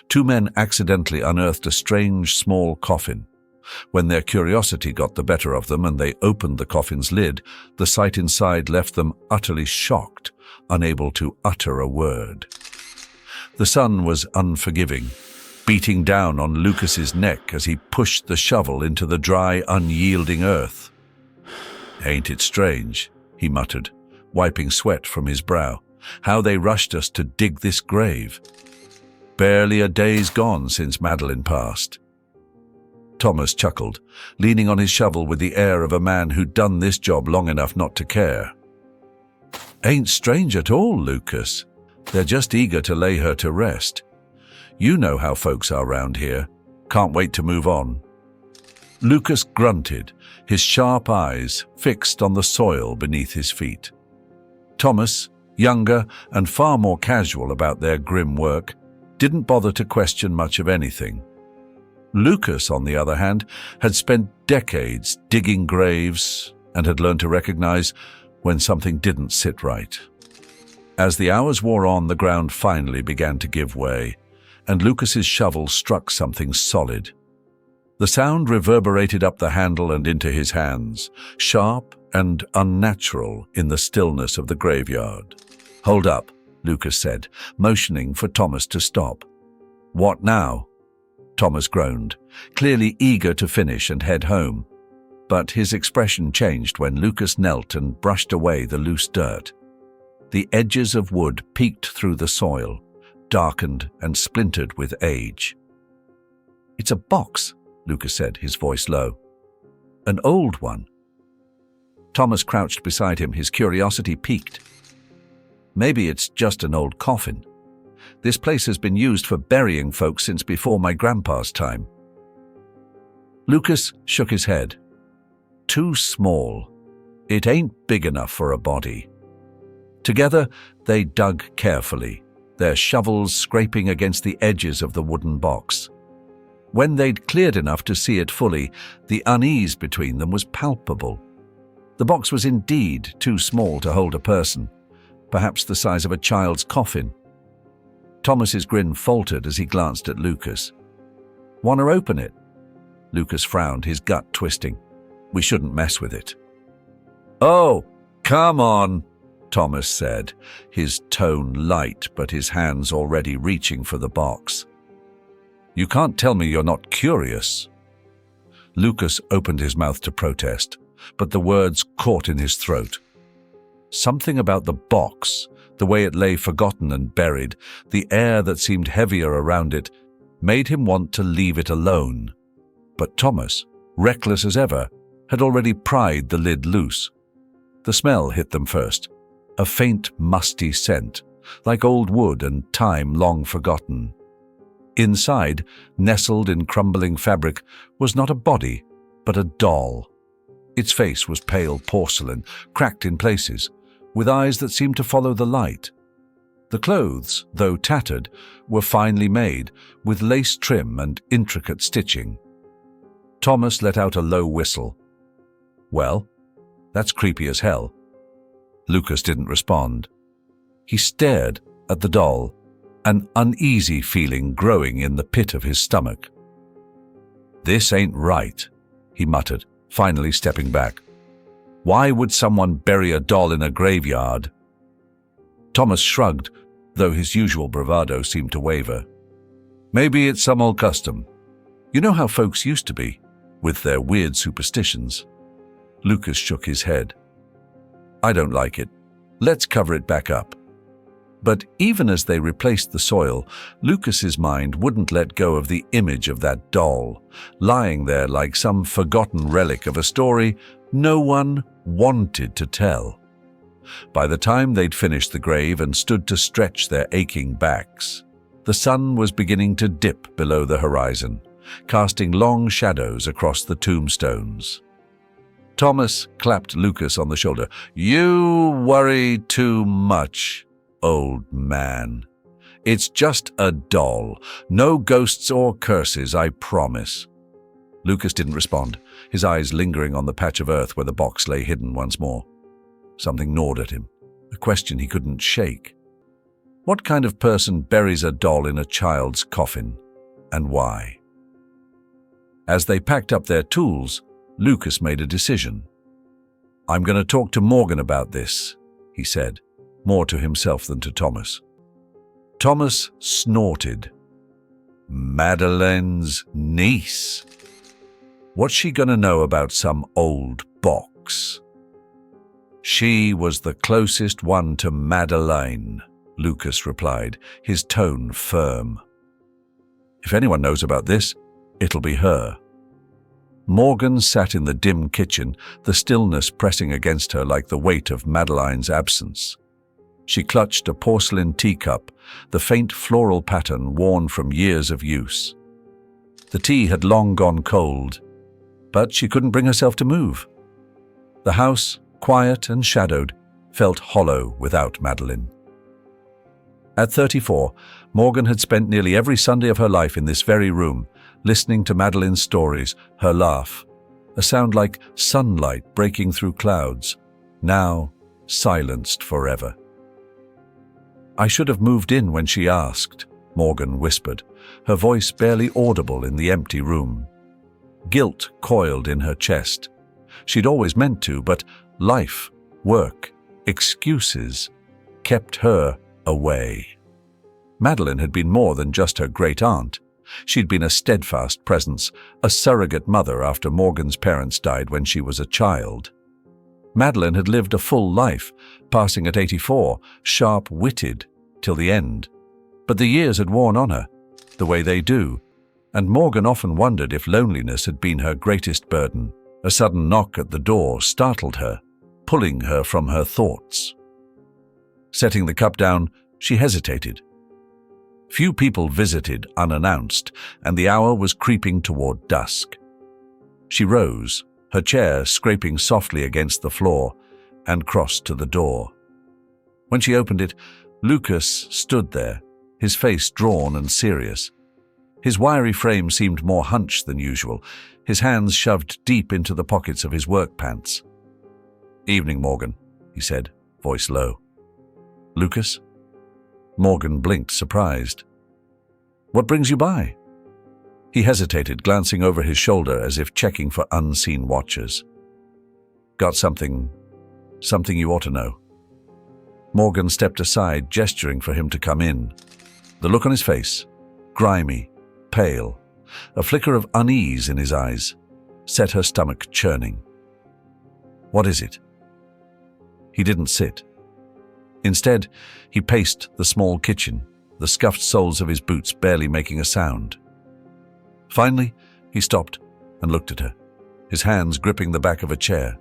Two men accidentally unearthed a strange, small coffin. When their curiosity got the better of them and they opened the coffin's lid, the sight inside left them utterly shocked, unable to utter a word. The sun was unforgiving, beating down on Lucas's neck as he pushed the shovel into the dry, unyielding earth. "Ain't it strange?" he muttered, wiping sweat from his brow. "How they rushed us to dig this grave. Barely a day's gone since Madeline passed." Thomas chuckled, leaning on his shovel with the air of a man who'd done this job long enough not to care. "Ain't strange at all, Lucas. They're just eager to lay her to rest. You know how folks are round here. Can't wait to move on." Lucas grunted, his sharp eyes fixed on the soil beneath his feet. Thomas, younger and far more casual about their grim work, didn't bother to question much of anything. Lucas, on the other hand, had spent decades digging graves and had learned to recognize when something didn't sit right. As the hours wore on, the ground finally began to give way, and Lucas's shovel struck something solid. The sound reverberated up the handle and into his hands, sharp and unnatural in the stillness of the graveyard. "Hold up," Lucas said, motioning for Thomas to stop. "What now?" Thomas groaned, clearly eager to finish and head home. But his expression changed when Lucas knelt and brushed away the loose dirt. The edges of wood peeked through the soil, darkened and splintered with age. "It's a box," Lucas said, his voice low. "An old one." Thomas crouched beside him, his curiosity piqued. "Maybe it's just an old coffin. This place has been used for burying folks since before my grandpa's time." Lucas shook his head. "Too small. It ain't big enough for a body." Together, they dug carefully, their shovels scraping against the edges of the wooden box. When they'd cleared enough to see it fully, the unease between them was palpable. The box was indeed too small to hold a person, perhaps the size of a child's coffin. Thomas's grin faltered as he glanced at Lucas. "Want to open it?" Lucas frowned, his gut twisting. "We shouldn't mess with it." "Oh, come on," Thomas said, his tone light but his hands already reaching for the box. "You can't tell me you're not curious." Lucas opened his mouth to protest, but the words caught in his throat. Something about the box, the way it lay forgotten and buried, the air that seemed heavier around it, made him want to leave it alone. But Thomas, reckless as ever, had already pried the lid loose. The smell hit them first, a faint, musty scent, like old wood and time long forgotten. Inside, nestled in crumbling fabric, was not a body, but a doll. Its face was pale porcelain, cracked in places, with eyes that seemed to follow the light. The clothes, though tattered, were finely made, with lace trim and intricate stitching. Thomas let out a low whistle. "Well, that's creepy as hell." Lucas didn't respond. He stared at the doll, an uneasy feeling growing in the pit of his stomach. "This ain't right," he muttered, finally stepping back. "Why would someone bury a doll in a graveyard?" Thomas shrugged, though his usual bravado seemed to waver. "Maybe it's some old custom. You know how folks used to be, with their weird superstitions." Lucas shook his head. "I don't like it. Let's cover it back up." But even as they replaced the soil, Lucas's mind wouldn't let go of the image of that doll, lying there like some forgotten relic of a story no one wanted to tell. By the time they'd finished the grave and stood to stretch their aching backs, the sun was beginning to dip below the horizon, casting long shadows across the tombstones. Thomas clapped Lucas on the shoulder. "You worry too much, old man. It's just a doll. No ghosts or curses, I promise." Lucas didn't respond, his eyes lingering on the patch of earth where the box lay hidden once more. Something gnawed at him, a question he couldn't shake. What kind of person buries a doll in a child's coffin, and why? As they packed up their tools, Lucas made a decision. "I'm going to talk to Morgan about this," he said, more to himself than to Thomas. Thomas snorted. Madeleine's niece? What's she going to know about some old box? "She was the closest one to Madeleine," Lucas replied, his tone firm. "If anyone knows about this, it'll be her." Morgan sat in the dim kitchen, the stillness pressing against her like the weight of Madeleine's absence. She clutched a porcelain teacup, the faint floral pattern worn from years of use. The tea had long gone cold, but she couldn't bring herself to move. The house, quiet and shadowed, felt hollow without Madeleine. At 34, Morgan had spent nearly every Sunday of her life in this very room, listening to Madeleine's stories, her laugh, a sound like sunlight breaking through clouds, now silenced forever. "I should have moved in when she asked," Morgan whispered, her voice barely audible in the empty room. Guilt coiled in her chest. She'd always meant to, but life, work, excuses kept her away. Madeleine had been more than just her great aunt. She'd been a steadfast presence, a surrogate mother after Morgan's parents died when she was a child. Madeleine had lived a full life, passing at 84, sharp-witted, till the end. But the years had worn on her, the way they do, and Morgan often wondered if loneliness had been her greatest burden. A sudden knock at the door startled her, pulling her from her thoughts. Setting the cup down, she hesitated. Few people visited unannounced, and the hour was creeping toward dusk. She rose, her chair scraping softly against the floor, and crossed to the door. When she opened it, Lucas stood there, his face drawn and serious. His wiry frame seemed more hunched than usual, his hands shoved deep into the pockets of his work pants. "Evening, Morgan," he said, voice low. "Lucas?" Morgan blinked, surprised. "What brings you by?" He hesitated, glancing over his shoulder as if checking for unseen watchers. "Got something you ought to know." Morgan stepped aside, gesturing for him to come in. The look on his face, grimy, pale, a flicker of unease in his eyes, set her stomach churning. "What is it?" He didn't sit. Instead, he paced the small kitchen, the scuffed soles of his boots barely making a sound. Finally, he stopped and looked at her, his hands gripping the back of a chair.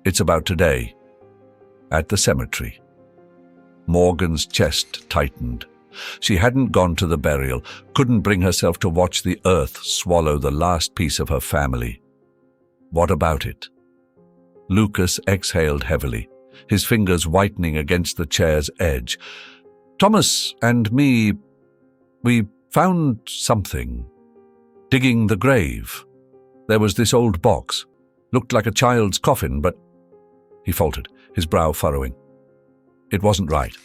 "It's about today, at the cemetery." Morgan's chest tightened. She hadn't gone to the burial, couldn't bring herself to watch the earth swallow the last piece of her family. "What about it?" Lucas exhaled heavily, his fingers whitening against the chair's edge. "Thomas and me, we found something. Digging the grave. There was this old box. Looked like a child's coffin, but—" He faltered, his brow furrowing. "It wasn't right."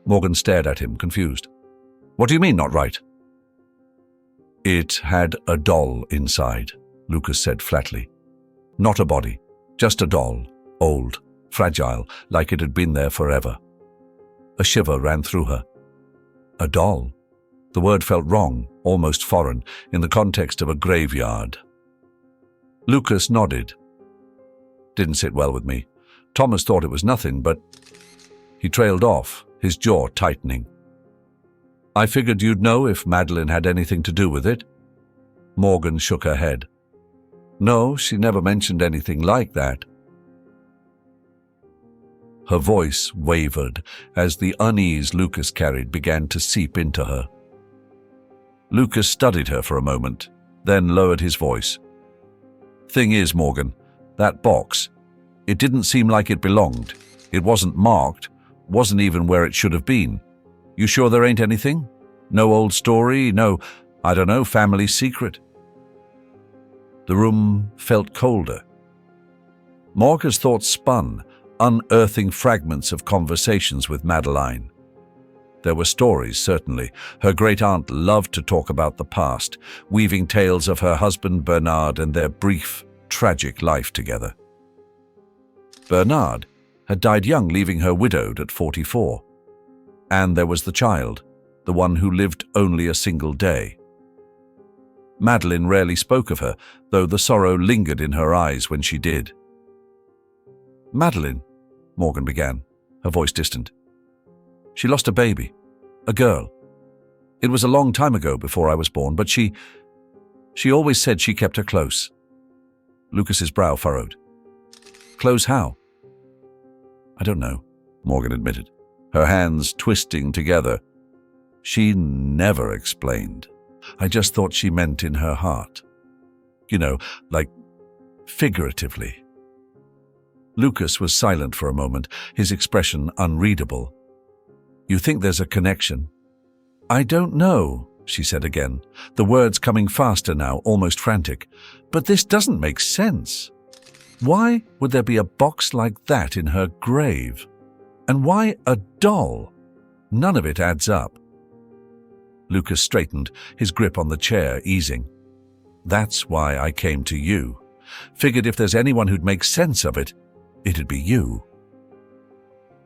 Morgan stared at him, confused. "What do you mean, not right?" "It had a doll inside," Lucas said flatly. "Not a body, just a doll, old, fragile, like it had been there forever." A shiver ran through her. A doll? The word felt wrong, almost foreign, in the context of a graveyard. Lucas nodded. "Didn't sit well with me. Thomas thought it was nothing, but—" He trailed off, his jaw tightening. "I figured you'd know if Madeleine had anything to do with it." Morgan shook her head. "No, she never mentioned anything like that." Her voice wavered as the unease Lucas carried began to seep into her. Lucas studied her for a moment, then lowered his voice. "Thing is, Morgan, that box, it didn't seem like it belonged. It wasn't marked, wasn't even where it should have been. You sure there ain't anything? No old story, no, I don't know, family secret?" The room felt colder. Morgan's thoughts spun, unearthing fragments of conversations with Madeleine. There were stories, certainly. Her great-aunt loved to talk about the past, weaving tales of her husband Bernard and their brief, tragic life together. Bernard had died young, leaving her widowed at 44. And there was the child, the one who lived only a single day. Madeleine rarely spoke of her, though the sorrow lingered in her eyes when she did. "Madeleine," Morgan began, her voice distant. "She lost a baby, a girl. It was a long time ago, before I was born, but she always said she kept her close." Lucas's brow furrowed. "Close how?" "I don't know," Morgan admitted, her hands twisting together. "She never explained. I just thought she meant in her heart. You know, like figuratively." Lucas was silent for a moment, his expression unreadable. "You think there's a connection?" "I don't know," she said again, the words coming faster now, almost frantic. "But this doesn't make sense. Why would there be a box like that in her grave? And why a doll? None of it adds up." Lucas straightened, his grip on the chair easing. "That's why I came to you. Figured if there's anyone who'd make sense of it, it'd be you."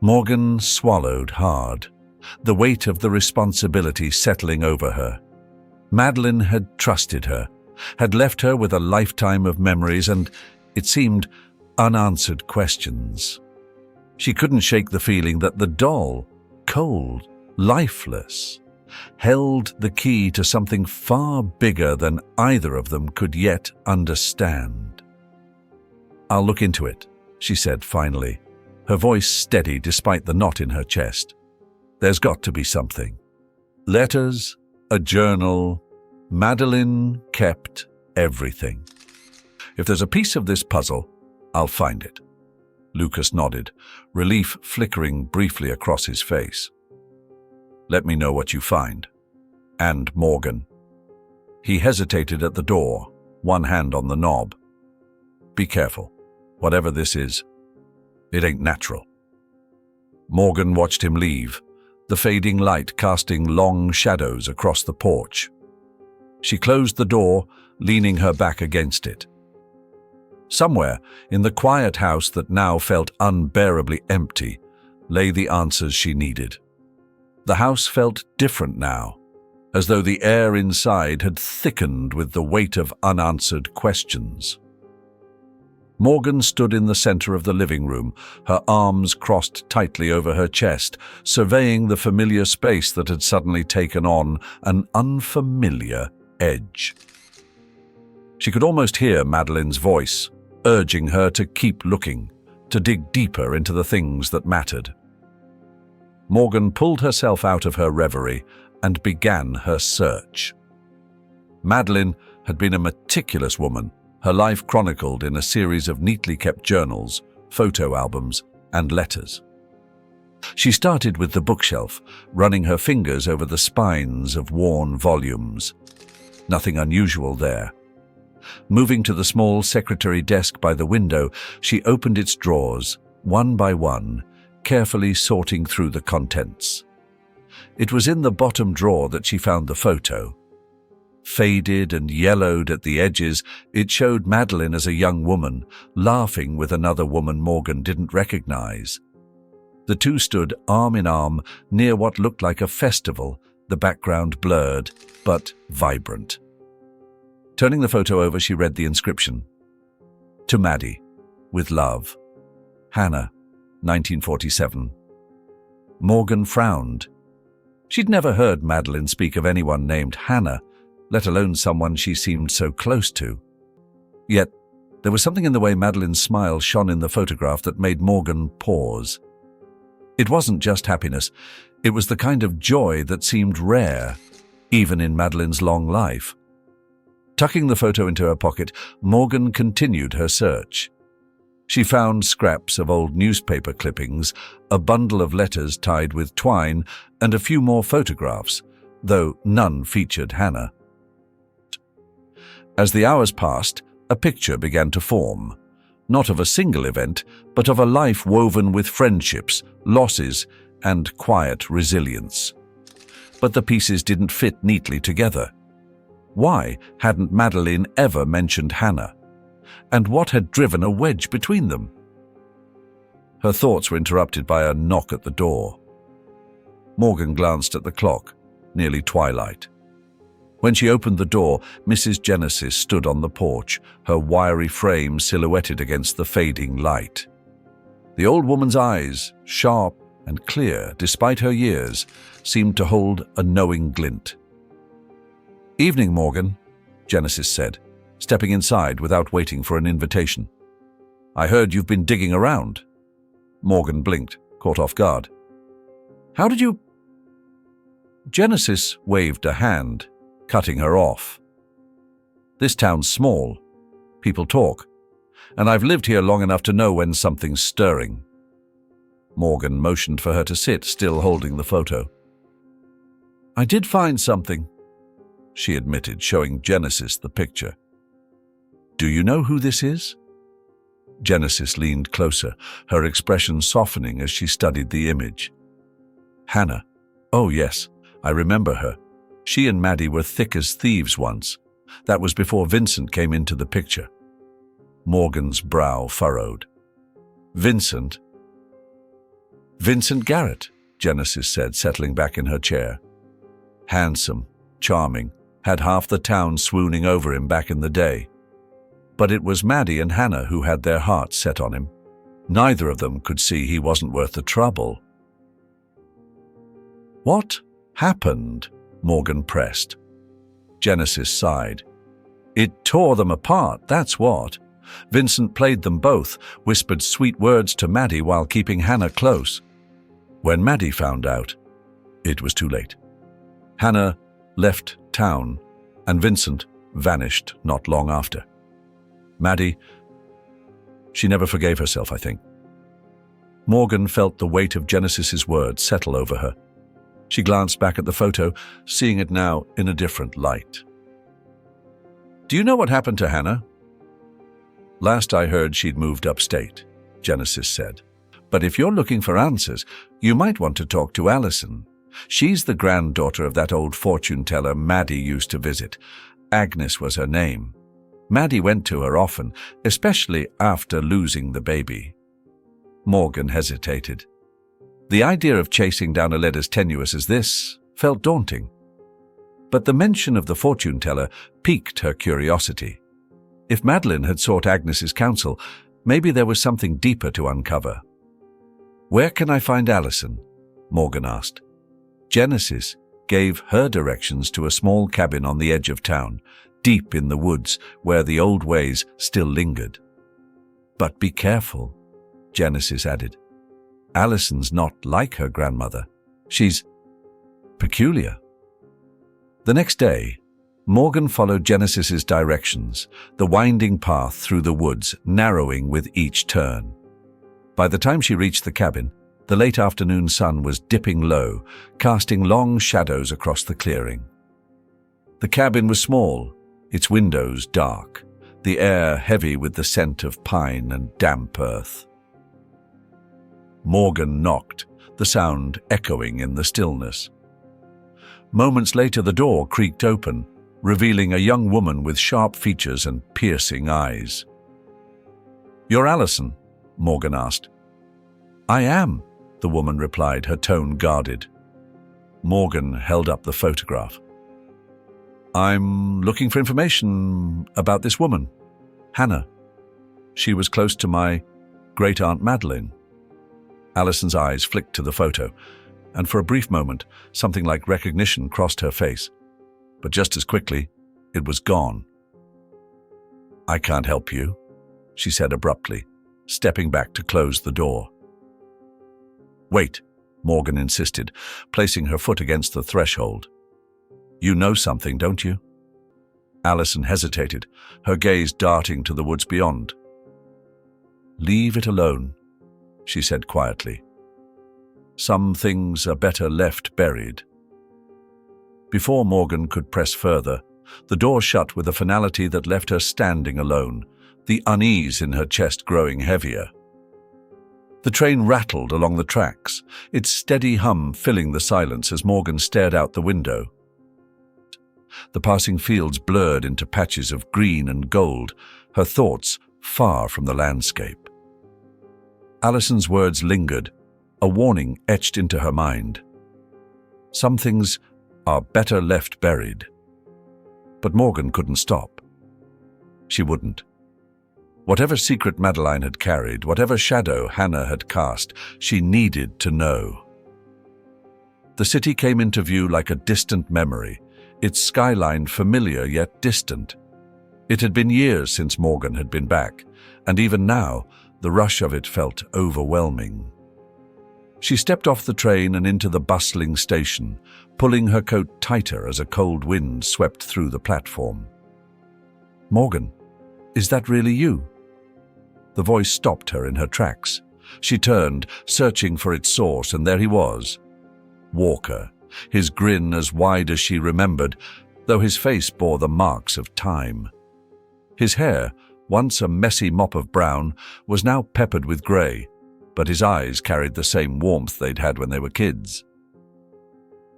Morgan swallowed hard, the weight of the responsibility settling over her. Madeleine had trusted her, had left her with a lifetime of memories and, it seemed, unanswered questions. She couldn't shake the feeling that the doll, cold, lifeless, held the key to something far bigger than either of them could yet understand. "I'll look into it," she said finally, her voice steady despite the knot in her chest. "There's got to be something. Letters, a journal. Madeleine kept everything. If there's a piece of this puzzle, I'll find it." Lucas nodded, relief flickering briefly across his face. "Let me know what you find. And Morgan." He hesitated at the door, one hand on the knob. "Be careful. Whatever this is, it ain't natural." Morgan watched him leave, the fading light casting long shadows across the porch. She closed the door, leaning her back against it. Somewhere, in the quiet house that now felt unbearably empty, lay the answers she needed. The house felt different now, as though the air inside had thickened with the weight of unanswered questions. Morgan stood in the center of the living room, her arms crossed tightly over her chest, surveying the familiar space that had suddenly taken on an unfamiliar edge. She could almost hear Madeleine's voice, urging her to keep looking, to dig deeper into the things that mattered. Morgan pulled herself out of her reverie and began her search. Madeleine had been a meticulous woman, her life chronicled in a series of neatly kept journals, photo albums, and letters. She started with the bookshelf, running her fingers over the spines of worn volumes. Nothing unusual there. Moving to the small secretary desk by the window, she opened its drawers, one by one, carefully sorting through the contents. It was in the bottom drawer that she found the photo. Faded and yellowed at the edges, it showed Madeleine as a young woman, laughing with another woman Morgan didn't recognize. The two stood arm in arm near what looked like a festival, the background blurred, but vibrant. Turning the photo over, she read the inscription. "To Maddie, with love. Hannah, 1947. Morgan frowned. She'd never heard Madeleine speak of anyone named Hannah, let alone someone she seemed so close to. Yet, there was something in the way Madeleine's smile shone in the photograph that made Morgan pause. It wasn't just happiness, it was the kind of joy that seemed rare, even in Madeleine's long life. Tucking the photo into her pocket, Morgan continued her search. She found scraps of old newspaper clippings, a bundle of letters tied with twine, and a few more photographs, though none featured Hannah. As the hours passed, a picture began to form, not of a single event, but of a life woven with friendships, losses, and quiet resilience. but the pieces didn't fit neatly together. Why hadn't Madeline ever mentioned Hannah? And what had driven a wedge between them? Her thoughts were interrupted by a knock at the door. Morgan glanced at the clock, nearly twilight. When she opened the door, Mrs. Genesis stood on the porch, her wiry frame silhouetted against the fading light. The old woman's eyes, sharp and clear despite her years, seemed to hold a knowing glint. "Evening, Morgan," Genesis said, stepping inside without waiting for an invitation. "I heard you've been digging around." Morgan blinked, caught off guard. "How did you—" Genesis waved a hand, cutting her off. "This town's small. People talk. And I've lived here long enough to know when something's stirring." Morgan motioned for her to sit, still holding the photo. "I did find something," she admitted, showing Genesis the picture. "Do you know who this is?" Genesis leaned closer, her expression softening as she studied the image. "Hannah. Oh, yes, I remember her. She and Maddie were thick as thieves once. That was before Vincent came into the picture." Morgan's brow furrowed. "Vincent?" "Vincent Garrett," Genesis said, settling back in her chair. "Handsome, charming, had half the town swooning over him back in the day. But it was Maddie and Hannah who had their hearts set on him. Neither of them could see he wasn't worth the trouble." "What happened?" Morgan pressed. Genesis sighed. "It tore them apart, that's what. Vincent played them both, whispered sweet words to Maddie while keeping Hannah close. When Maddie found out, it was too late. Hannah left town, and Vincent vanished not long after. Maddie, she never forgave herself, I think." Morgan felt the weight of Genesis's words settle over her. She glanced back at the photo, seeing it now in a different light. "Do you know what happened to Hannah?" "Last I heard, she'd moved upstate," Genesis said. "But if you're looking for answers, you might want to talk to Allison. She's the granddaughter of that old fortune teller Maddie used to visit. Agnes was her name. Maddie went to her often, especially after losing the baby." Morgan hesitated. The idea of chasing down a lead as tenuous as this felt daunting. But the mention of the fortune teller piqued her curiosity. If Madeline had sought Agnes's counsel, maybe there was something deeper to uncover. "Where can I find Allison?" Morgan asked. Genesis gave her directions to a small cabin on the edge of town, deep in the woods where the old ways still lingered. "But be careful," Genesis added. "Allison's not like her grandmother. She's peculiar." The next day, Morgan followed Genesis's directions, the winding path through the woods narrowing with each turn. By the time she reached the cabin, the late afternoon sun was dipping low, casting long shadows across the clearing. The cabin was small, its windows dark, the air heavy with the scent of pine and damp earth. Morgan knocked, the sound echoing in the stillness. Moments later, the door creaked open, revealing a young woman with sharp features and piercing eyes. "You're Allison?" Morgan asked. "I am," the woman replied, her tone guarded. Morgan held up the photograph. "I'm looking for information about this woman, Hannah. She was close to my great-aunt Madeline." Allison's eyes flicked to the photo, and for a brief moment, something like recognition crossed her face. But just as quickly, it was gone. "I can't help you," she said abruptly, stepping back to close the door. "Wait," Morgan insisted, placing her foot against the threshold. "You know something, don't you?" Allison hesitated, her gaze darting to the woods beyond. "Leave it alone," she said quietly. "Some things are better left buried." Before Morgan could press further, the door shut with a finality that left her standing alone, the unease in her chest growing heavier. The train rattled along the tracks, its steady hum filling the silence as Morgan stared out the window. The passing fields blurred into patches of green and gold, her thoughts far from the landscape. Alison's words lingered, a warning etched into her mind. Some things are better left buried. But Morgan couldn't stop. She wouldn't. Whatever secret Madeline had carried, whatever shadow Hannah had cast, she needed to know. The city came into view like a distant memory, its skyline familiar yet distant. It had been years since Morgan had been back, and even now, the rush of it felt overwhelming. She stepped off the train and into the bustling station, pulling her coat tighter as a cold wind swept through the platform. "Morgan, is that really you?" The voice stopped her in her tracks. She turned, searching for its source, and there he was. Walker, his grin as wide as she remembered, though his face bore the marks of time. His hair, once a messy mop of brown, was now peppered with grey, but his eyes carried the same warmth they'd had when they were kids.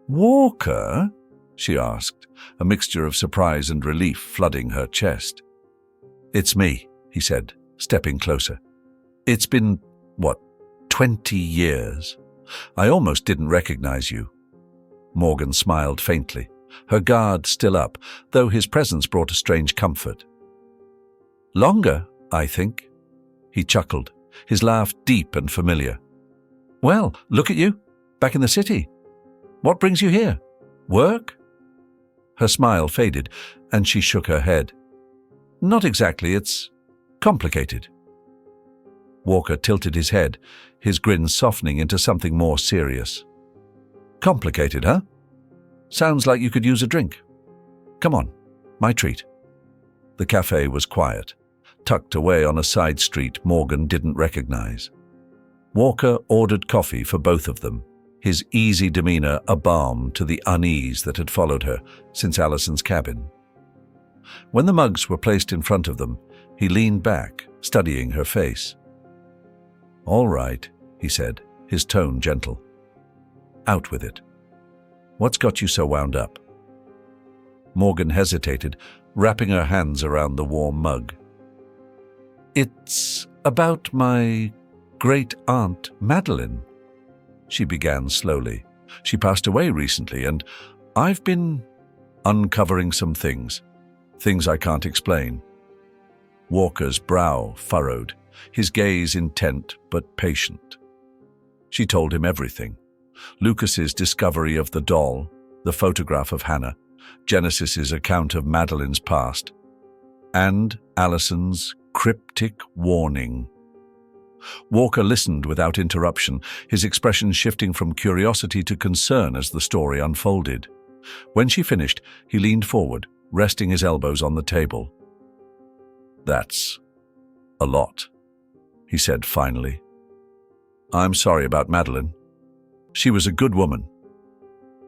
"Walker?" she asked, a mixture of surprise and relief flooding her chest. "It's me," he said, stepping closer. "It's been, 20 years? I almost didn't recognize you." Morgan smiled faintly, her guard still up, though his presence brought a strange comfort. "Longer, I think." He chuckled, his laugh deep and familiar. "Well, look at you, back in the city. What brings you here? Work?" Her smile faded, and she shook her head. "Not exactly, it's complicated." Walker tilted his head, his grin softening into something more serious. "Complicated, huh? Sounds like you could use a drink. Come on, my treat." The cafe was quiet, tucked away on a side street Morgan didn't recognize. Walker ordered coffee for both of them, his easy demeanor a balm to the unease that had followed her since Alison's cabin. When the mugs were placed in front of them, he leaned back, studying her face. "All right," he said, his tone gentle. "Out with it. What's got you so wound up?" Morgan hesitated, wrapping her hands around the warm mug. "It's about my great-aunt Madeline," she began slowly. "She passed away recently, and I've been uncovering some things I can't explain." Walker's brow furrowed, his gaze intent but patient. She told him everything. Lucas's discovery of the doll, the photograph of Hannah, Genesis's account of Madeline's past, and Alison's cryptic warning. Walker listened without interruption, his expression shifting from curiosity to concern as the story unfolded. When she finished, he leaned forward, resting his elbows on the table. "That's a lot," he said finally. "I'm sorry about Madeline. She was a good woman.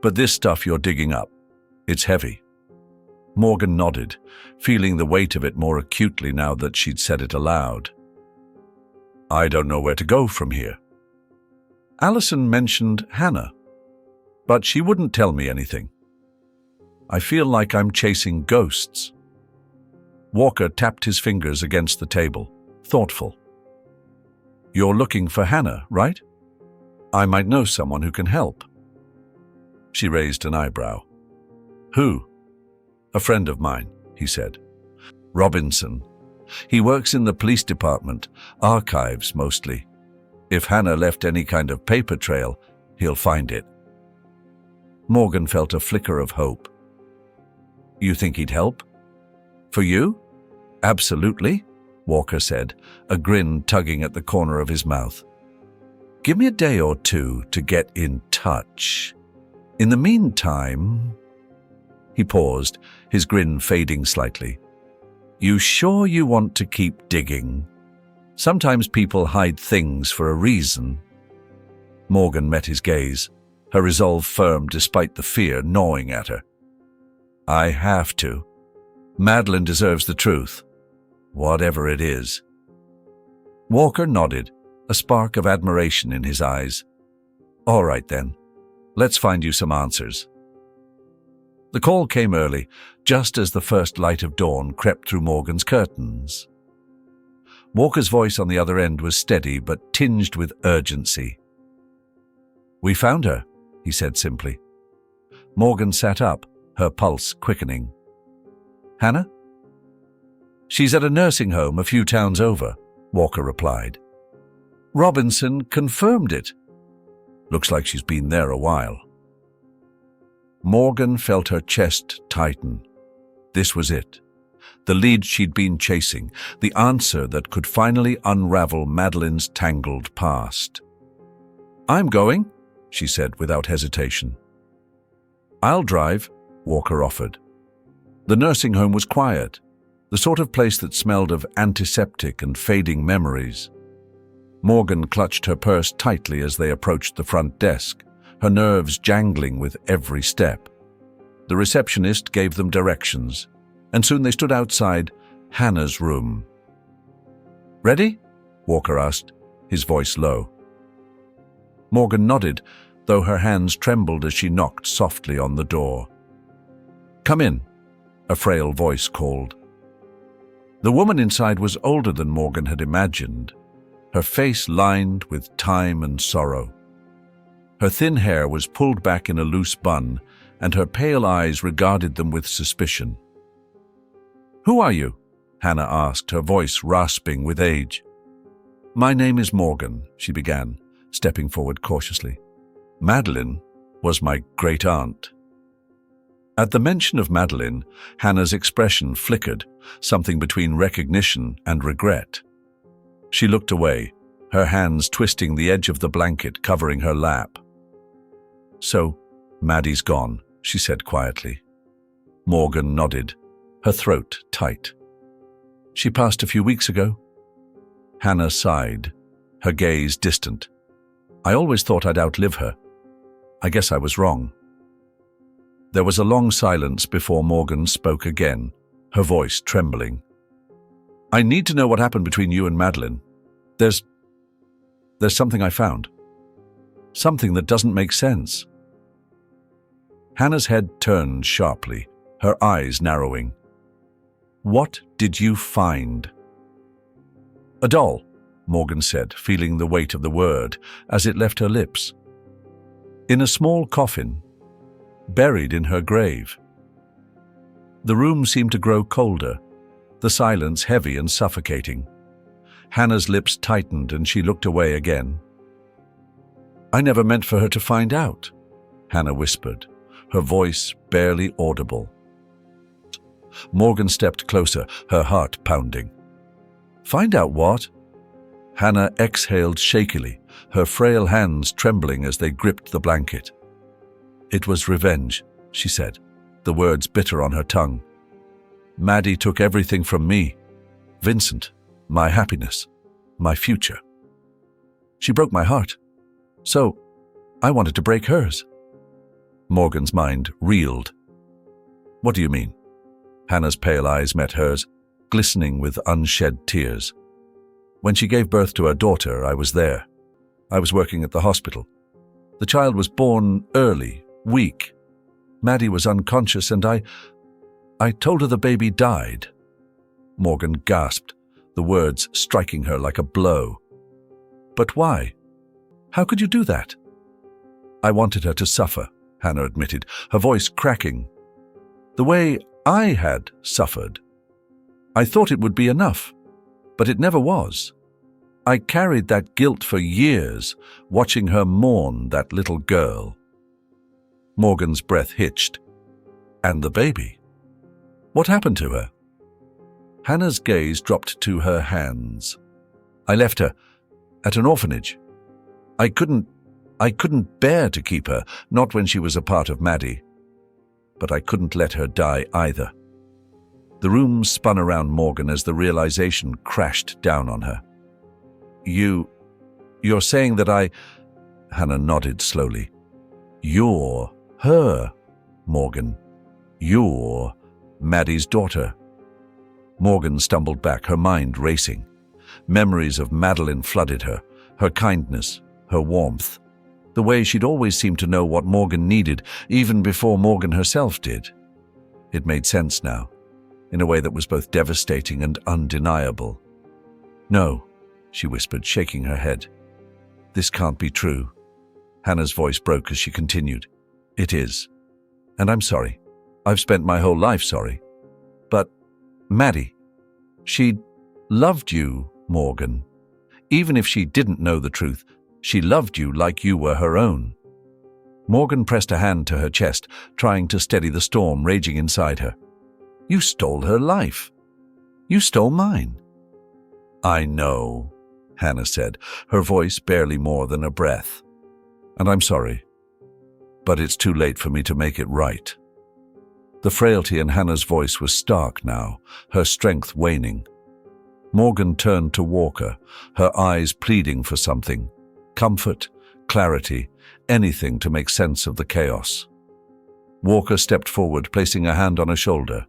But this stuff you're digging up, it's heavy." Morgan nodded, feeling the weight of it more acutely now that she'd said it aloud. "I don't know where to go from here." Alison mentioned Hannah, but she wouldn't tell me anything. "I feel like I'm chasing ghosts." Walker tapped his fingers against the table, thoughtful. "You're looking for Hannah, right? I might know someone who can help." She raised an eyebrow. "Who?" "A friend of mine," he said. "Robinson. He works in the police department, archives mostly. If Hannah left any kind of paper trail, he'll find it." Morgan felt a flicker of hope. "You think he'd help?" "For you? Absolutely," Walker said, a grin tugging at the corner of his mouth. "Give me a day or two to get in touch. In the meantime—" He paused, his grin fading slightly. "You sure you want to keep digging? Sometimes people hide things for a reason." Morgan met his gaze, her resolve firm despite the fear gnawing at her. "I have to. Madeline deserves the truth, whatever it is." Walker nodded, a spark of admiration in his eyes. "All right then, let's find you some answers." The call came early, just as the first light of dawn crept through Morgan's curtains. Walker's voice on the other end was steady but tinged with urgency. "We found her," he said simply. Morgan sat up, her pulse quickening. "Hannah?" "She's at a nursing home a few towns over," Walker replied. "Robinson confirmed it. Looks like she's been there a while." Morgan felt her chest tighten. This was it. The lead she'd been chasing, the answer that could finally unravel Madeline's tangled past. "I'm going," she said without hesitation. "I'll drive," Walker offered. The nursing home was quiet, the sort of place that smelled of antiseptic and fading memories. Morgan clutched her purse tightly as they approached the front desk, her nerves jangling with every step. The receptionist gave them directions, and soon they stood outside Hannah's room. "Ready?" Walker asked, his voice low. Morgan nodded, though her hands trembled as she knocked softly on the door. "Come in," a frail voice called. The woman inside was older than Morgan had imagined, her face lined with time and sorrow. Her thin hair was pulled back in a loose bun, and her pale eyes regarded them with suspicion. "Who are you?" Hannah asked, her voice rasping with age. "My name is Morgan," she began, stepping forward cautiously. "Madeline was my great-aunt." At the mention of Madeline, Hannah's expression flickered, something between recognition and regret. She looked away, her hands twisting the edge of the blanket covering her lap. "So, Maddie's gone," she said quietly. Morgan nodded, her throat tight. "She passed a few weeks ago." Hannah sighed, her gaze distant. "I always thought I'd outlive her. I guess I was wrong." There was a long silence before Morgan spoke again, her voice trembling. "I need to know what happened between you and Madeline. There's something I found. Something that doesn't make sense." Hannah's head turned sharply, her eyes narrowing. "What did you find?" "A doll," Morgan said, feeling the weight of the word as it left her lips. "In a small coffin, buried in her grave." The room seemed to grow colder, the silence heavy and suffocating. Hannah's lips tightened and she looked away again. "I never meant for her to find out," Hannah whispered, her voice barely audible. Morgan stepped closer, her heart pounding. "Find out what?" Hannah exhaled shakily, her frail hands trembling as they gripped the blanket. "It was revenge," she said, the words bitter on her tongue. "Maddie took everything from me. Vincent, my happiness, my future. She broke my heart. So, I wanted to break hers." Morgan's mind reeled. "What do you mean?" Hannah's pale eyes met hers, glistening with unshed tears. "When she gave birth to her daughter, I was there. I was working at the hospital. The child was born early, weak. Maddie was unconscious and I told her the baby died." Morgan gasped, the words striking her like a blow. "But why? How could you do that?" "I wanted her to suffer," Hannah admitted, her voice cracking. "The way I had suffered. I thought it would be enough, but it never was. I carried that guilt for years, watching her mourn that little girl." Morgan's breath hitched. "And the baby? What happened to her?" Hannah's gaze dropped to her hands. "I left her at an orphanage. I couldn't bear to keep her, not when she was a part of Maddie. But I couldn't let her die either." The room spun around Morgan as the realization crashed down on her. You're saying that Hannah nodded slowly. "You're her, Morgan. You're Maddie's daughter." Morgan stumbled back, her mind racing. Memories of Madeline flooded her, Her kindness, her warmth, the way she'd always seemed to know what Morgan needed, even before Morgan herself did. It made sense now, in a way that was both devastating and undeniable. "No," she whispered, shaking her head. "This can't be true." Hannah's voice broke as she continued. "It is. And I'm sorry. I've spent my whole life sorry. But, Maddie, she loved you, Morgan. Even if she didn't know the truth, she loved you like you were her own." Morgan pressed a hand to her chest, trying to steady the storm raging inside her. "You stole her life. You stole mine." "I know," Hannah said, her voice barely more than a breath. "And I'm sorry. But it's too late for me to make it right." The frailty in Hannah's voice was stark now, her strength waning. Morgan turned to Walker, her eyes pleading for something. Comfort, clarity, anything to make sense of the chaos. Walker stepped forward, placing a hand on her shoulder.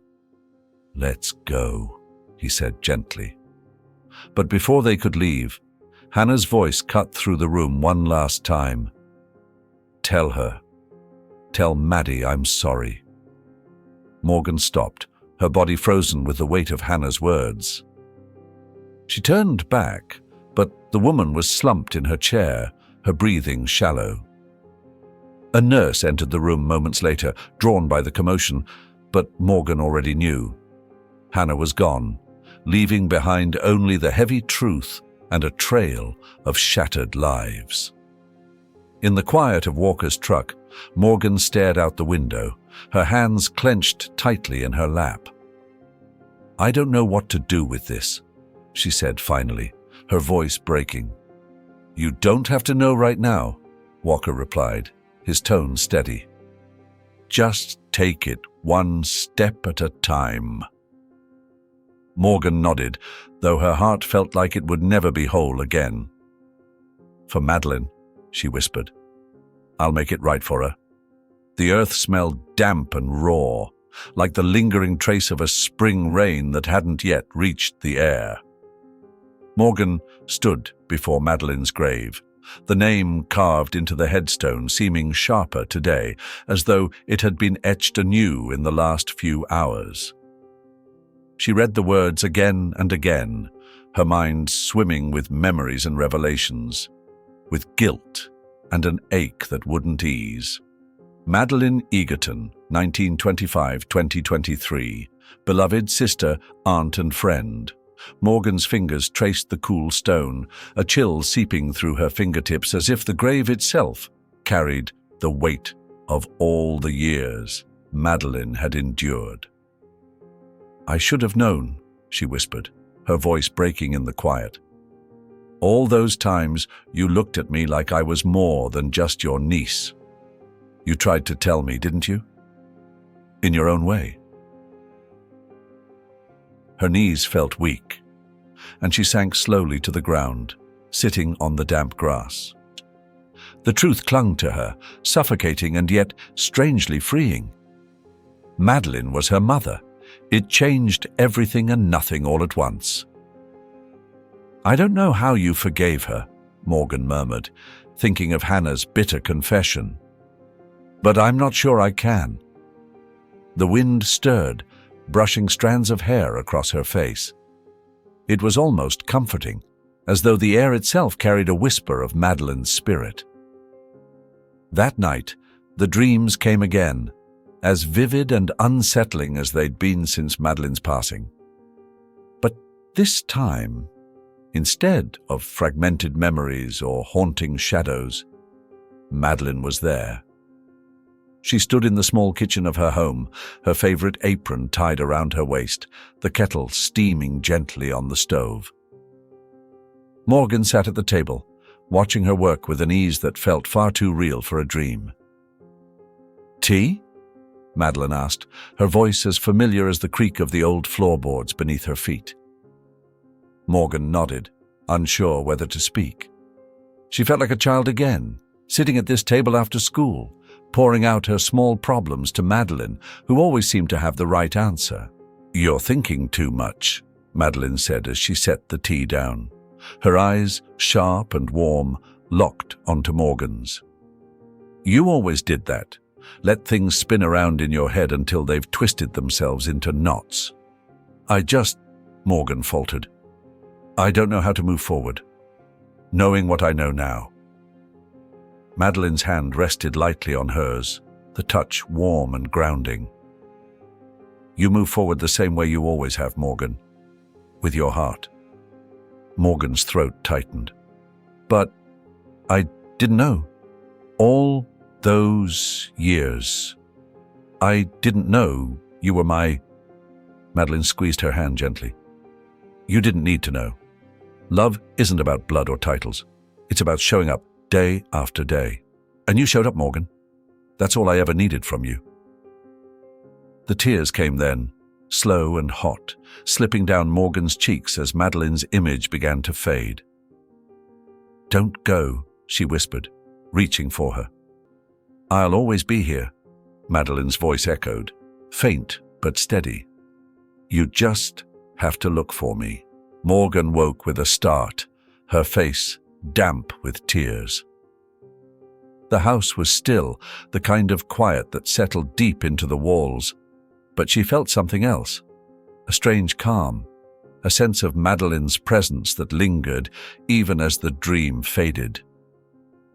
"Let's go," he said gently. But before they could leave, Hannah's voice cut through the room one last time. "Tell her. Tell Maddie I'm sorry." Morgan stopped, her body frozen with the weight of Hannah's words. She turned back, but the woman was slumped in her chair, her breathing shallow. A nurse entered the room moments later, drawn by the commotion, but Morgan already knew. Hannah was gone, leaving behind only the heavy truth and a trail of shattered lives. In the quiet of Walker's truck, Morgan stared out the window, her hands clenched tightly in her lap. "I don't know what to do with this," she said finally, her voice breaking. "You don't have to know right now," Walker replied, his tone steady. "Just take it one step at a time." Morgan nodded, though her heart felt like it would never be whole again. "For Madeline," she whispered. "I'll make it right for her." The earth smelled damp and raw, like the lingering trace of a spring rain that hadn't yet reached the air. Morgan stood before Madeline's grave, the name carved into the headstone seeming sharper today, as though it had been etched anew in the last few hours. She read the words again and again, her mind swimming with memories and revelations, with guilt and an ache that wouldn't ease. Madeline Egerton, 1925-2023, beloved sister, aunt and friend. Morgan's fingers traced the cool stone, a chill seeping through her fingertips as if the grave itself carried the weight of all the years Madeline had endured. "I should have known," she whispered, her voice breaking in the quiet. "All those times you looked at me like I was more than just your niece. You tried to tell me, didn't you? In your own way." Her knees felt weak, and she sank slowly to the ground, sitting on the damp grass. The truth clung to her, suffocating and yet strangely freeing. Madeline was her mother. It changed everything and nothing all at once. "I don't know how you forgave her," Morgan murmured, thinking of Hannah's bitter confession. "But I'm not sure I can." The wind stirred, brushing strands of hair across her face. It was almost comforting, as though the air itself carried a whisper of Madeline's spirit. That night, the dreams came again, as vivid and unsettling as they'd been since Madeline's passing. But this time, instead of fragmented memories or haunting shadows, Madeline was there. She stood in the small kitchen of her home, her favorite apron tied around her waist, the kettle steaming gently on the stove. Morgan sat at the table, watching her work with an ease that felt far too real for a dream. "Tea?" Madeline asked, her voice as familiar as the creak of the old floorboards beneath her feet. Morgan nodded, unsure whether to speak. She felt like a child again, sitting at this table after school, pouring out her small problems to Madeline, who always seemed to have the right answer. "You're thinking too much," Madeline said as she set the tea down. Her eyes, sharp and warm, locked onto Morgan's. "You always did that. Let things spin around in your head until they've twisted themselves into knots." Morgan faltered. "I don't know how to move forward, knowing what I know now." Madeline's hand rested lightly on hers, the touch warm and grounding. "You move forward the same way you always have, Morgan, with your heart." Morgan's throat tightened. "But I didn't know. All those years. I didn't know you were my—" Madeline squeezed her hand gently. "You didn't need to know. Love isn't about blood or titles. It's about showing up day after day. And you showed up, Morgan. That's all I ever needed from you." The tears came then, slow and hot, slipping down Morgan's cheeks as Madeline's image began to fade. "Don't go," she whispered, reaching for her. "I'll always be here," Madeline's voice echoed, faint but steady. "You just have to look for me." Morgan woke with a start, her face damp with tears. The house was still, the kind of quiet that settled deep into the walls, but she felt something else, a strange calm, a sense of Madeline's presence that lingered even as the dream faded.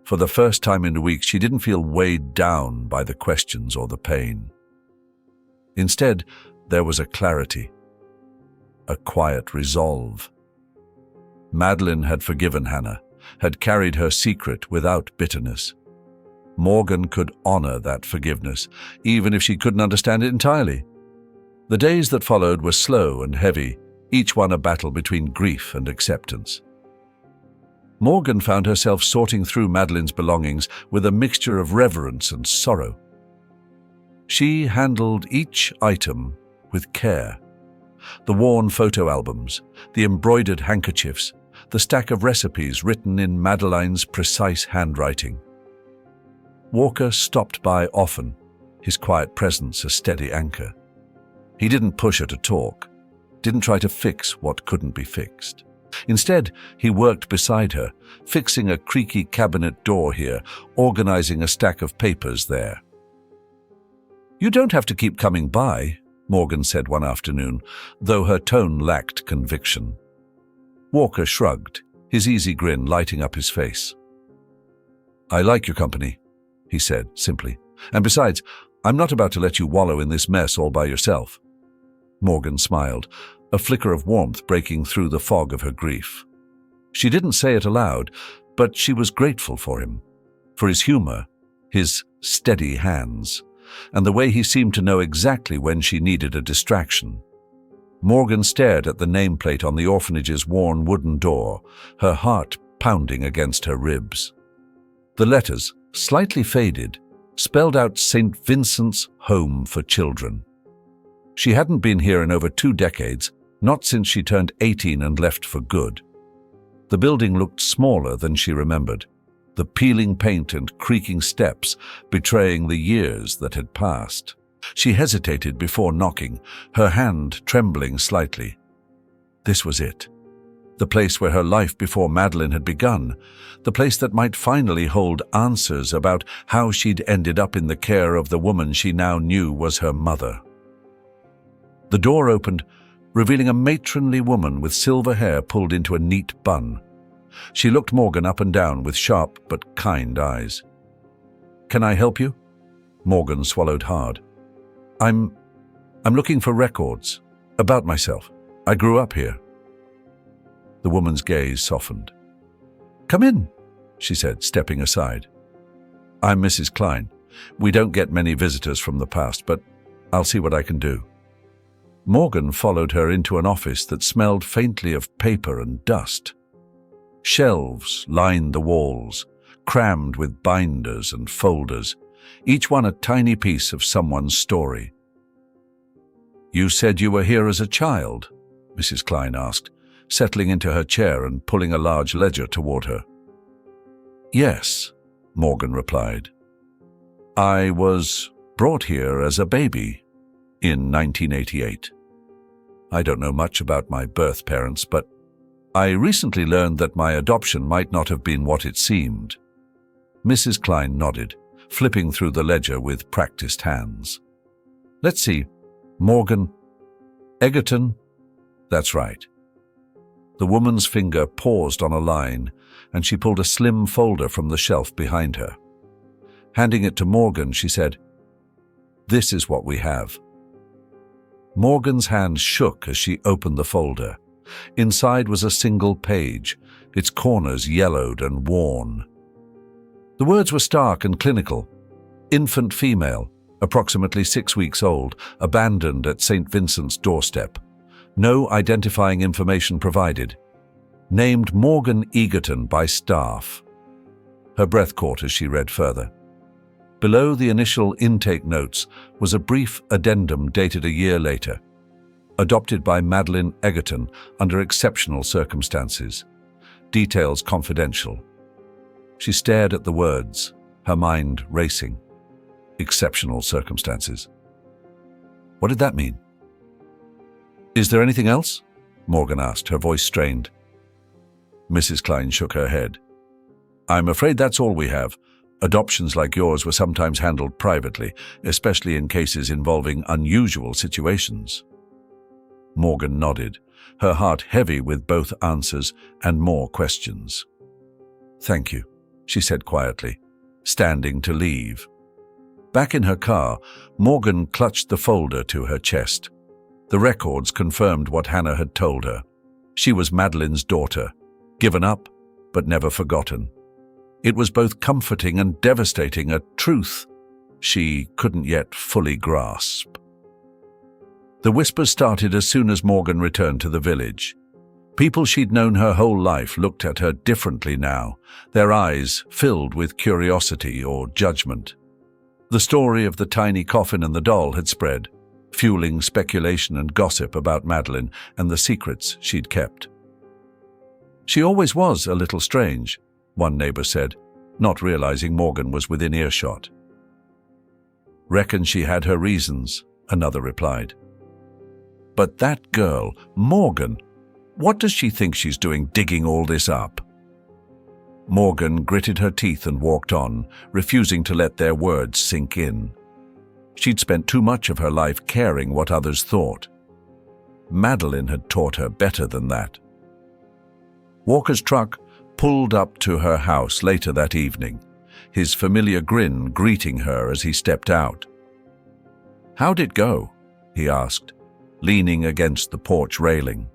For the first time in a week, she didn't feel weighed down by the questions or the pain. Instead, there was a clarity, a quiet resolve. Madeline had forgiven Hannah, had carried her secret without bitterness. Morgan could honor that forgiveness, even if she couldn't understand it entirely. The days that followed were slow and heavy, each one a battle between grief and acceptance. Morgan found herself sorting through Madeline's belongings with a mixture of reverence and sorrow. She handled each item with care. The worn photo albums, the embroidered handkerchiefs, the stack of recipes written in Madeline's precise handwriting. Walker stopped by often, his quiet presence a steady anchor. He didn't push her to talk, didn't try to fix what couldn't be fixed. Instead, he worked beside her, fixing a creaky cabinet door here, organizing a stack of papers there. "You don't have to keep coming by," Morgan said one afternoon, though her tone lacked conviction. Walker shrugged, his easy grin lighting up his face. "I like your company," he said simply. "And besides, I'm not about to let you wallow in this mess all by yourself." Morgan smiled, a flicker of warmth breaking through the fog of her grief. She didn't say it aloud, but she was grateful for him, for his humor, his steady hands, and the way he seemed to know exactly when she needed a distraction. Morgan stared at the nameplate on the orphanage's worn wooden door, her heart pounding against her ribs. The letters, slightly faded, spelled out St. Vincent's Home for Children. She hadn't been here in over 2 decades, not since she turned 18 and left for good. The building looked smaller than she remembered, the peeling paint and creaking steps betraying the years that had passed. She hesitated before knocking, her hand trembling slightly. This was it. The place where her life before Madeline had begun, the place that might finally hold answers about how she'd ended up in the care of the woman she now knew was her mother. The door opened, revealing a matronly woman with silver hair pulled into a neat bun. She looked Morgan up and down with sharp but kind eyes. "Can I help you?" Morgan swallowed hard. I'm looking for records about myself. I grew up here." The woman's gaze softened. "Come in," she said, stepping aside. "I'm Mrs. Klein. We don't get many visitors from the past, but I'll see what I can do." Morgan followed her into an office that smelled faintly of paper and dust. Shelves lined the walls, crammed with binders and folders, each one a tiny piece of someone's story. "You said you were here as a child?" Mrs. Klein asked, settling into her chair and pulling a large ledger toward her. "Yes," Morgan replied. "I was brought here as a baby in 1988. I don't know much about my birth parents, but I recently learned that my adoption might not have been what it seemed. Mrs. Klein nodded, flipping through the ledger with practiced hands. Let's see. Morgan. Egerton. That's right. The woman's finger paused on a line, and she pulled a slim folder from the shelf behind her. Handing it to Morgan, she said, "This is what we have." Morgan's hand shook as she opened the folder. Inside was a single page, its corners yellowed and worn. The words were stark and clinical. Infant female, approximately 6 weeks old, abandoned at St. Vincent's doorstep. No identifying information provided. Named Morgan Egerton by staff. Her breath caught as she read further. Below the initial intake notes was a brief addendum dated a year later. Adopted by Madeline Egerton under exceptional circumstances. Details confidential. She stared at the words, her mind racing. Exceptional circumstances. What did that mean? Is there anything else? Morgan asked, her voice strained. Mrs. Klein shook her head. I'm afraid that's all we have. Adoptions like yours were sometimes handled privately, especially in cases involving unusual situations. Morgan nodded, her heart heavy with both answers and more questions. Thank you, she said quietly, standing to leave. Back in her car, Morgan clutched the folder to her chest. The records confirmed what Hannah had told her. She was Madeline's daughter, given up, but never forgotten. It was both comforting and devastating, a truth she couldn't yet fully grasp. The whispers started as soon as Morgan returned to the village. People she'd known her whole life looked at her differently now, their eyes filled with curiosity or judgment. The story of the tiny coffin and the doll had spread, fueling speculation and gossip about Madeline and the secrets she'd kept. She always was a little strange, one neighbor said, not realizing Morgan was within earshot. Reckon she had her reasons, another replied. But that girl, Morgan, what does she think she's doing digging all this up? Morgan gritted her teeth and walked on, refusing to let their words sink in. She'd spent too much of her life caring what others thought. Madeline had taught her better than that. Walker's truck pulled up to her house later that evening, his familiar grin greeting her as he stepped out. How'd it go? He asked, leaning against the porch railing.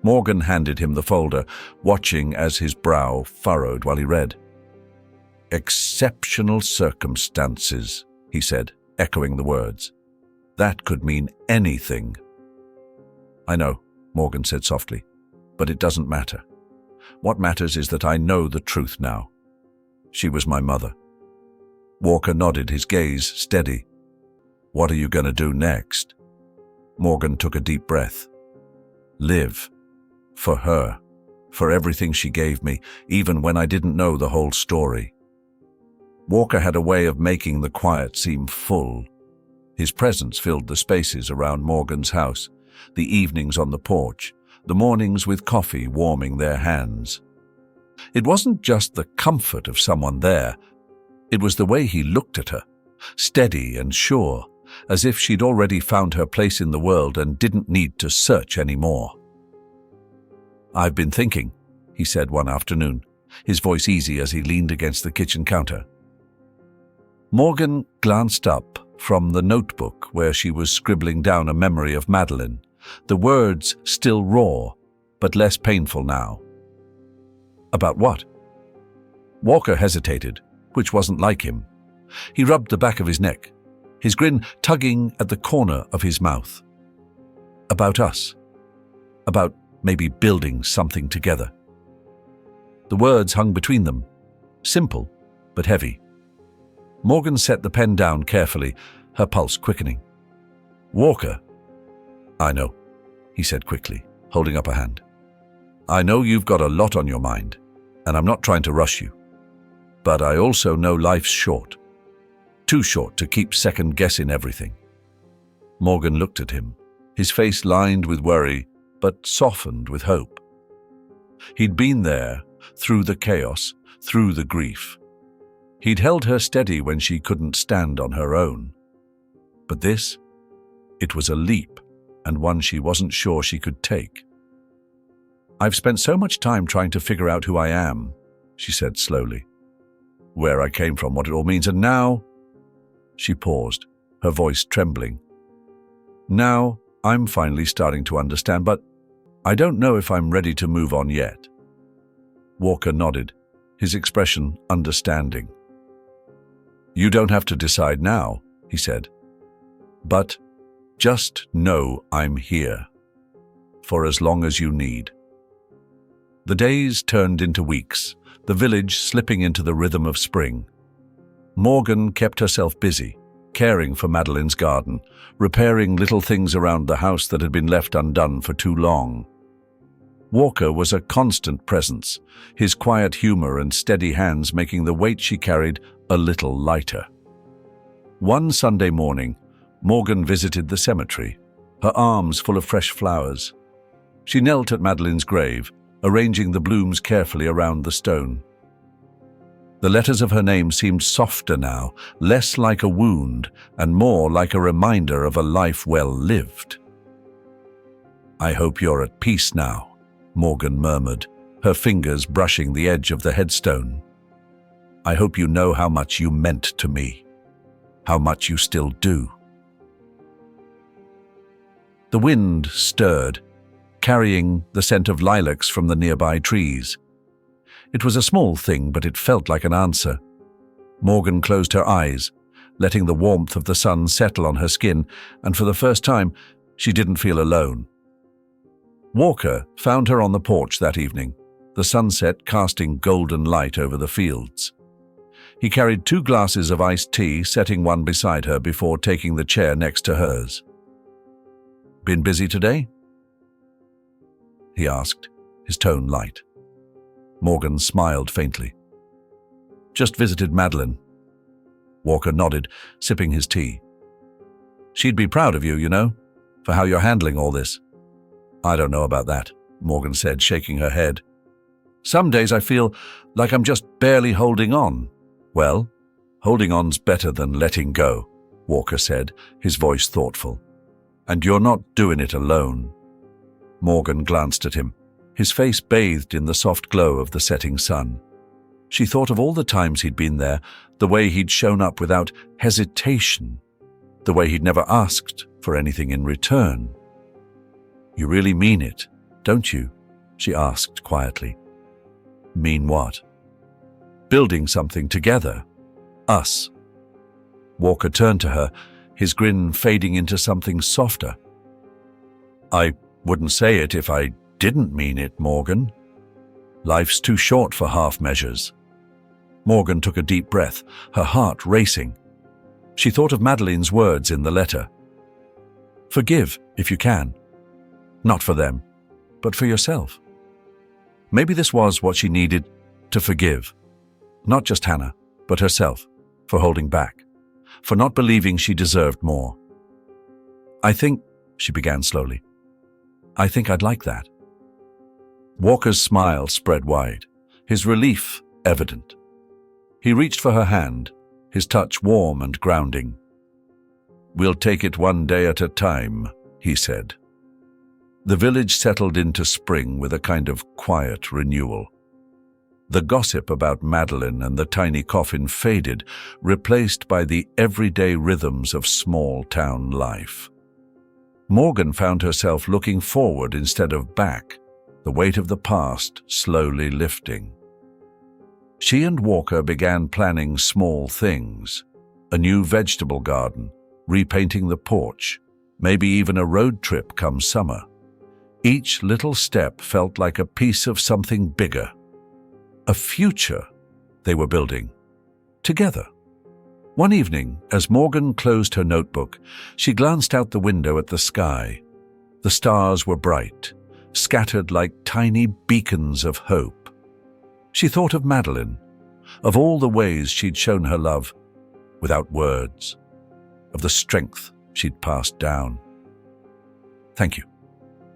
Morgan handed him the folder, watching as his brow furrowed while he read. Exceptional circumstances, he said, echoing the words. That could mean anything. I know, Morgan said softly, but it doesn't matter. What matters is that I know the truth now. She was my mother. Walker nodded, his gaze steady. What are you going to do next? Morgan took a deep breath. Live. For her. For everything she gave me, even when I didn't know the whole story. Walker had a way of making the quiet seem full. His presence filled the spaces around Morgan's house, the evenings on the porch, the mornings with coffee warming their hands. It wasn't just the comfort of someone there. It was the way he looked at her, steady and sure, as if she'd already found her place in the world and didn't need to search anymore. I've been thinking, he said one afternoon, his voice easy as he leaned against the kitchen counter. Morgan glanced up from the notebook where she was scribbling down a memory of Madeline, the words still raw, but less painful now. About what? Walker hesitated, which wasn't like him. He rubbed the back of his neck, his grin tugging at the corner of his mouth. About us. About maybe building something together. The words hung between them, simple but heavy. Morgan set the pen down carefully, her pulse quickening. Walker. I know, he said quickly, holding up a hand. I know you've got a lot on your mind, and I'm not trying to rush you. But I also know life's short. Too short to keep second-guessing everything. Morgan looked at him, his face lined with worry, but softened with hope. He'd been there, through the chaos, through the grief. He'd held her steady when she couldn't stand on her own. But this, it was a leap, and one she wasn't sure she could take. "I've spent so much time trying to figure out who I am," she said slowly. "Where I came from, what it all means, and now—" She paused, her voice trembling. "Now, I'm finally starting to understand, but I don't know if I'm ready to move on yet." Walker nodded, his expression understanding. "You don't have to decide now," he said. "But just know I'm here, for as long as you need." The days turned into weeks, the village slipping into the rhythm of spring. Morgan kept herself busy, caring for Madeline's garden, repairing little things around the house that had been left undone for too long. Walker was a constant presence, his quiet humor and steady hands making the weight she carried a little lighter. One Sunday morning, Morgan visited the cemetery, her arms full of fresh flowers. She knelt at Madeline's grave, arranging the blooms carefully around the stone. The letters of her name seemed softer now, less like a wound and more like a reminder of a life well lived. "I hope you're at peace now," Morgan murmured, her fingers brushing the edge of the headstone. "I hope you know how much you meant to me, how much you still do." The wind stirred, carrying the scent of lilacs from the nearby trees. It was a small thing, but it felt like an answer. Morgan closed her eyes, letting the warmth of the sun settle on her skin, and for the first time, she didn't feel alone. Walker found her on the porch that evening, the sunset casting golden light over the fields. He carried 2 glasses of iced tea, setting one beside her before taking the chair next to hers. "Been busy today?" he asked, his tone light. Morgan smiled faintly. "Just visited Madeline." Walker nodded, sipping his tea. "She'd be proud of you, you know, for how you're handling all this." "I don't know about that," Morgan said, shaking her head. "Some days I feel like I'm just barely holding on." "Well, holding on's better than letting go," Walker said, his voice thoughtful. "And you're not doing it alone." Morgan glanced at him, his face bathed in the soft glow of the setting sun. She thought of all the times he'd been there, the way he'd shown up without hesitation, the way he'd never asked for anything in return. "You really mean it, don't you?" she asked quietly. "Mean what?" "Building something together. Us." Walker turned to her, his grin fading into something softer. "I wouldn't say it if I didn't mean it, Morgan. Life's too short for half measures." Morgan took a deep breath, her heart racing. She thought of Madeline's words in the letter. "Forgive if you can. Not for them, but for yourself." Maybe this was what she needed, to forgive. Not just Hannah, but herself, for holding back, for not believing she deserved more. "I think," she began slowly, "I think I'd like that." Walker's smile spread wide, his relief evident. He reached for her hand, his touch warm and grounding. "We'll take it one day at a time," he said. The village settled into spring with a kind of quiet renewal. The gossip about Madeline and the tiny coffin faded, replaced by the everyday rhythms of small-town life. Morgan found herself looking forward instead of back, the weight of the past slowly lifting. She and Walker began planning small things, a new vegetable garden, repainting the porch, maybe even a road trip come summer. Each little step felt like a piece of something bigger, a future they were building, together. One evening, as Morgan closed her notebook, she glanced out the window at the sky. The stars were bright, scattered like tiny beacons of hope. She thought of Madeline, of all the ways she'd shown her love, without words, of the strength she'd passed down. "Thank you,"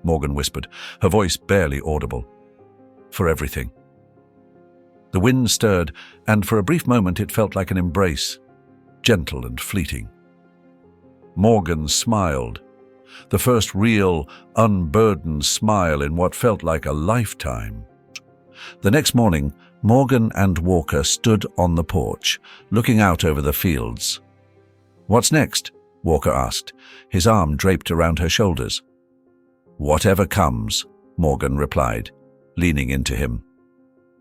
Morgan whispered, her voice barely audible. for everything. The wind stirred, and for a brief moment it felt like an embrace, gentle and fleeting. Morgan smiled, the first real, unburdened smile in what felt like a lifetime. The next morning, Morgan and Walker stood on the porch, looking out over the fields. "What's next?" Walker asked, his arm draped around her shoulders. "Whatever comes," Morgan replied, leaning into him.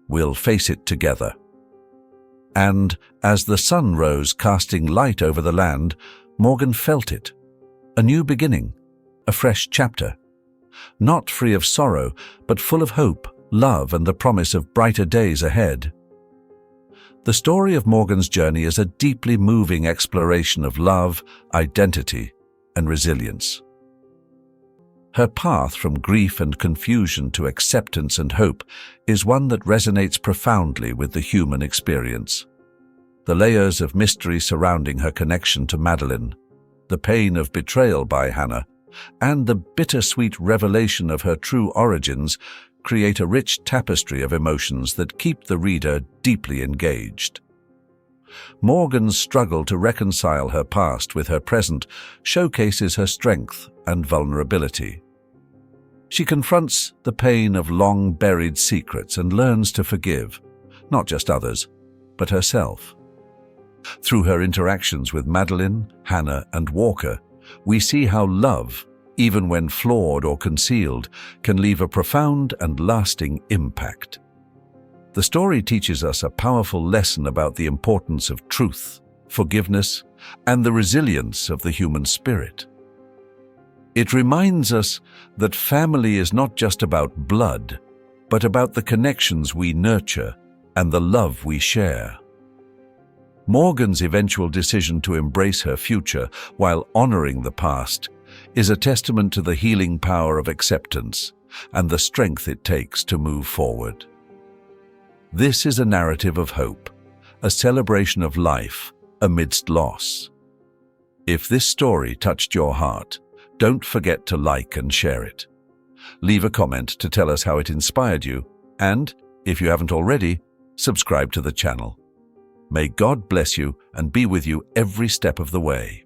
"We'll face it together." And as the sun rose, casting light over the land, Morgan felt it. A new beginning, a fresh chapter. Not free of sorrow, but full of hope, love, and the promise of brighter days ahead. The story of Morgan's journey is a deeply moving exploration of love, identity, and resilience. Her path from grief and confusion to acceptance and hope is one that resonates profoundly with the human experience. The layers of mystery surrounding her connection to Madeline, the pain of betrayal by Hannah, and the bittersweet revelation of her true origins create a rich tapestry of emotions that keep the reader deeply engaged. Morgan's struggle to reconcile her past with her present showcases her strength and vulnerability. She confronts the pain of long-buried secrets and learns to forgive, not just others, but herself. Through her interactions with Madeline, Hannah, and Walker, we see how love, even when flawed or concealed, can leave a profound and lasting impact. The story teaches us a powerful lesson about the importance of truth, forgiveness, and the resilience of the human spirit. It reminds us that family is not just about blood, but about the connections we nurture and the love we share. Morgan's eventual decision to embrace her future while honoring the past is a testament to the healing power of acceptance and the strength it takes to move forward. This is a narrative of hope, a celebration of life amidst loss. If this story touched your heart, don't forget to like and share it. Leave a comment to tell us how it inspired you, and, if you haven't already, subscribe to the channel. May God bless you and be with you every step of the way.